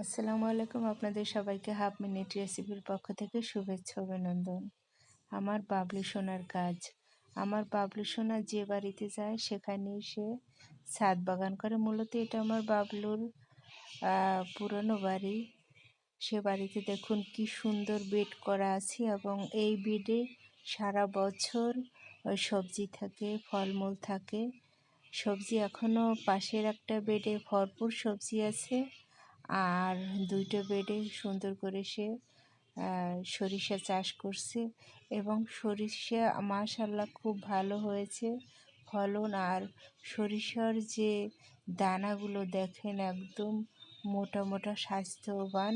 আসসালামু আলাইকুম। আপনাদের সবাইকে হাফ মিনিট রেসিপির পক্ষ থেকে শুভেচ্ছা অভিনন্দন। আমার বাবলু সোনার কাজ। আমার বাবলু সোনা যে বাড়িতে যায় সেখানেই সে ছাদ বাগান করে। মূলত এটা আমার বাবলুর পুরনো বাড়ি। সে বাড়িতে দেখুন কি সুন্দর বেড করা আছে এবং এই বেডে সারা বছর সবজি থাকে, ফলমূল থাকে। সবজি এখনও পাশের একটা বেডে ভরপুর সবজি আছে। আর দুইটা বেডে সুন্দর করে সে সরিষা চাষ করছে এবং সরিষা মাশাআল্লাহ খুব ভালো হয়েছে ফলন। আর সরিষার যে দানাগুলো দেখেন একদম মোটা মোটা স্বাস্থ্যবান,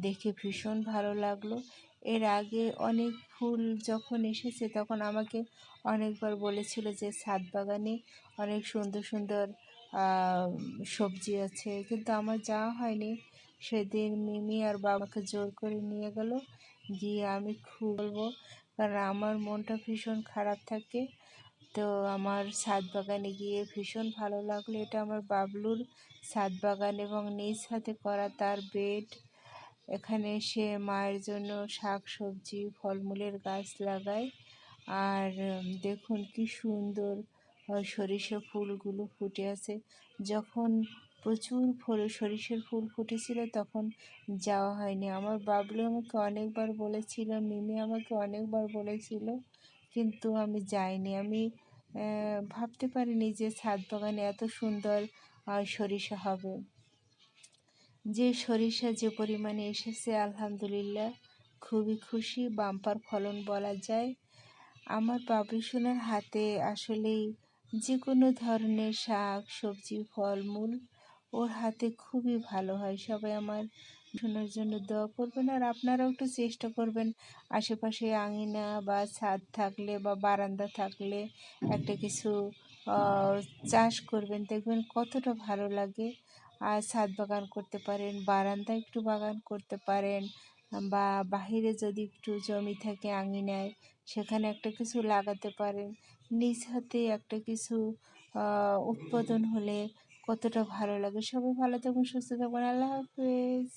দেখে ভীষণ ভালো লাগলো। এর আগে অনেক ফুল যখন এসেছে তখন আমাকে অনেকবার বলেছিল যে ছাদ বাগানে অনেক সুন্দর সুন্দর সবজি আছে, কিন্তু আমার যাওয়া হয়নি। সেদিন মিমি আর বাবাকে জোর করে নিয়ে গেল, গিয়ে আমি খুব বলবো, কারণ আমার মনটা ভীষণ খারাপ থাকে। তো আমার ছাদ বাগানে গিয়ে ভীষণ ভালো লাগলো। এটা আমার বাবলুর ছাদ বাগান এবং নিজ হাতে করা তার বেড। এখানে সে মায়ের জন্য শাক সবজি ফলমূলের গাছ লাগায়। আর দেখুন কি সুন্দর সরিষা ফুলগুলো ফুটে আছে। যখন প্রচুর সরিষার ফুল ফুটেছিল তখন যাওয়া হয়নি। আমার বাবলু আমাকে অনেকবার বলেছিল, মিমি আমাকে অনেকবার বলেছিল, কিন্তু আমি যাইনি। আমি ভাবতে পারিনি যে ছাদ বাগানে এত সুন্দর সরিষা হবে। যে সরিষা যে পরিমাণে এসেছে আলহামদুলিল্লাহ, খুবই খুশি, বাম্পার ফলন বলা যায়। আমার বাবলু সোনার হাতে আসলেই যে কোনো ধরনের শাক সবজি ফলমূল ওর হাতে খুবই ভালো হয়। সবাই আমার সোনার জন্য দোয়া করবেন, আর আপনারাও একটু চেষ্টা করবেন আশেপাশে আঙিনা বা ছাদ থাকলে বা বারান্দা থাকলে একটা কিছু চাষ করবেন, দেখবেন কতটা ভালো লাগে। আর ছাদ বাগান করতে পারেন, বারান্দায় একটু বাগান করতে পারেন, বা বাহিরে যদি একটু জমি থাকে আঙিনায় সেখানে একটা কিছু লাগাতে পারেন। নিজ হাতে একটা কিছু উৎপাদন হলে কতটা ভালো লাগে। সবাই ভালো থাকুন, সুস্থ থাকুন। আল্লাহ হাফেজ।